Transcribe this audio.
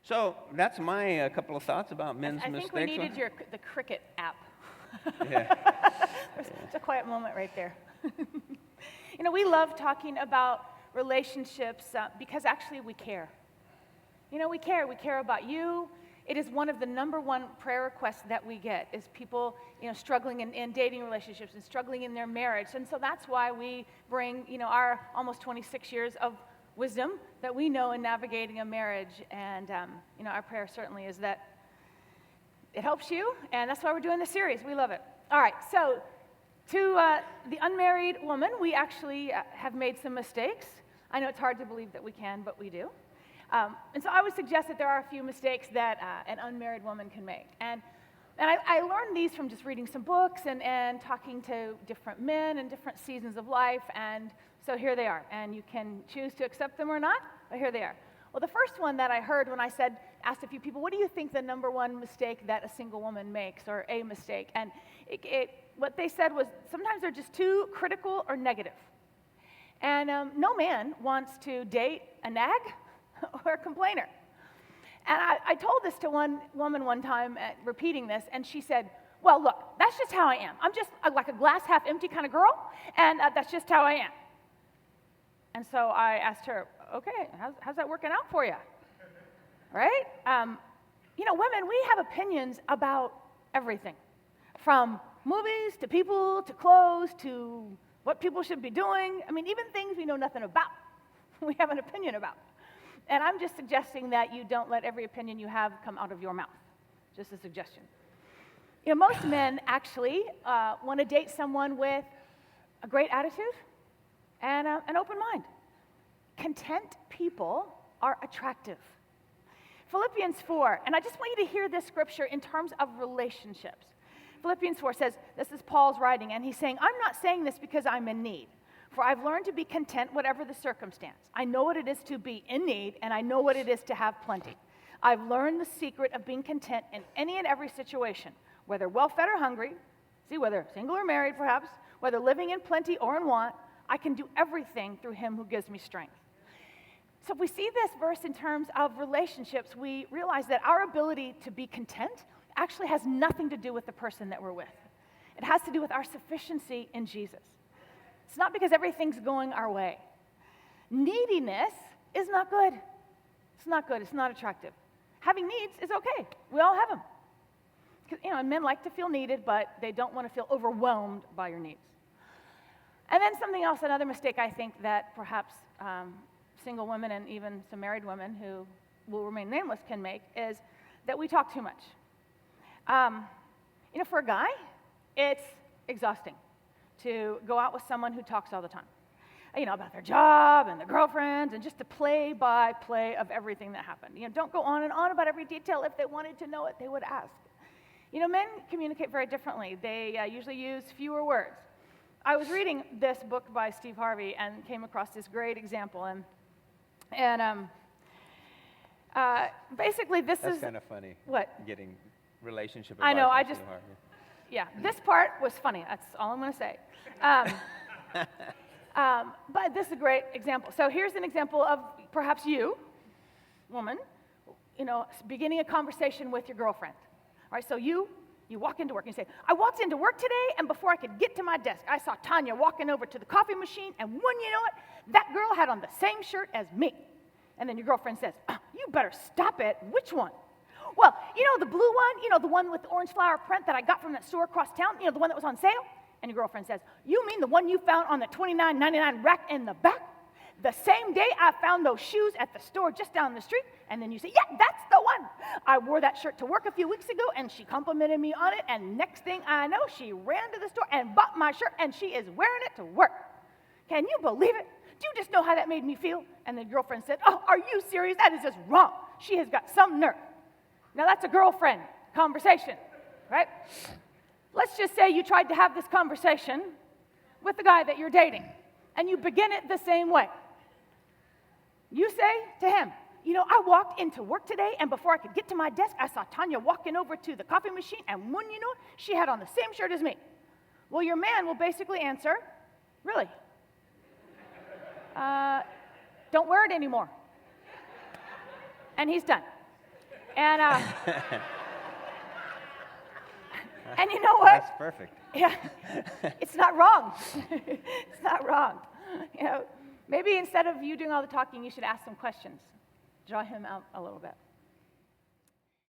So that's my couple of thoughts about men's I mistakes. think we needed the cricket app. Yeah. It's a quiet moment right there. We love talking about relationships because actually we care. We care. We care about you. It is one of the number one prayer requests that we get is people, struggling in dating relationships and struggling in their marriage. And so that's why we bring, our almost 26 years of wisdom that we know in navigating a marriage. And, our prayer certainly is that it helps you. And that's why we're doing this series. We love it. All right. So to the unmarried woman, we actually have made some mistakes. I know it's hard to believe that we can, but we do. And so I would suggest that there are a few mistakes that an unmarried woman can make. And I learned these from just reading some books and talking to different men in different seasons of life. And so here they are. And you can choose to accept them or not, but here they are. Well, the first one that I heard when I asked a few people, what do you think the number one mistake that a single woman makes, or a mistake? And what they said was sometimes they're just too critical or negative. And no man wants to date a nag or a complainer. And I told this to one woman one time, repeating this, and she said, well, look, that's just how I am. I'm just like a glass half empty kind of girl, and that's just how I am. And so I asked her, okay, how's that working out for you? Right? Women, we have opinions about everything, from movies to people to clothes to what people should be doing. I mean, even things we know nothing about, we have an opinion about. And I'm just suggesting that you don't let every opinion you have come out of your mouth. Just a suggestion. Most men actually want to date someone with a great attitude and an open mind. Content people are attractive. Philippians 4, and I just want you to hear this scripture in terms of relationships. Philippians 4 says, this is Paul's writing, and he's saying, I'm not saying this because I'm in need. For I've learned to be content whatever the circumstance. I know what it is to be in need, and I know what it is to have plenty. I've learned the secret of being content in any and every situation, whether well-fed or hungry, whether single or married perhaps, whether living in plenty or in want, I can do everything through him who gives me strength. So if we see this verse in terms of relationships, we realize that our ability to be content actually has nothing to do with the person that we're with. It has to do with our sufficiency in Jesus. It's not because everything's going our way. Neediness is not good. It's not good. It's not attractive. Having needs is okay. We all have them. And men like to feel needed, but they don't want to feel overwhelmed by your needs. And then something else, another mistake I think that perhaps single women and even some married women who will remain nameless can make is that we talk too much. For a guy, it's exhausting to go out with someone who talks all the time, about their job and their girlfriends and just the play-by-play of everything that happened. Don't go on and on about every detail. If they wanted to know it, they would ask. Men communicate very differently. They usually use fewer words. I was reading this book by Steve Harvey and came across this great example, and basically this That's is... kind of funny. What? Getting relationship advice. I know, from Steve Harvey. Yeah, this part was funny. That's all I'm going to say. But this is a great example. So here's an example of perhaps you, woman, beginning a conversation with your girlfriend. All right, so you walk into work and you say, I walked into work today, and before I could get to my desk, I saw Tanya walking over to the coffee machine, and when you know it, that girl had on the same shirt as me. And then your girlfriend says, you better stop it. Which one? Well, the blue one, the one with the orange flower print that I got from that store across town, the one that was on sale? And your girlfriend says, you mean the one you found on the $29.99 rack in the back? The same day I found those shoes at the store just down the street. And then you say, yeah, that's the one. I wore that shirt to work a few weeks ago, and she complimented me on it. And next thing I know, she ran to the store and bought my shirt, and she is wearing it to work. Can you believe it? Do you just know how that made me feel? And the girlfriend said, oh, are you serious? That is just wrong. She has got some nerve. Now, that's a girlfriend conversation, right? Let's just say you tried to have this conversation with the guy that you're dating, and you begin it the same way. You say to him, I walked into work today, and before I could get to my desk, I saw Tanya walking over to the coffee machine, and when you know it, she had on the same shirt as me. Well, your man will basically answer, really? Don't wear it anymore. And he's done. And, and you know what? That's perfect. Yeah, it's not wrong. It's not wrong. You know, maybe instead of you doing all the talking, you should ask some questions. Draw him out a little bit.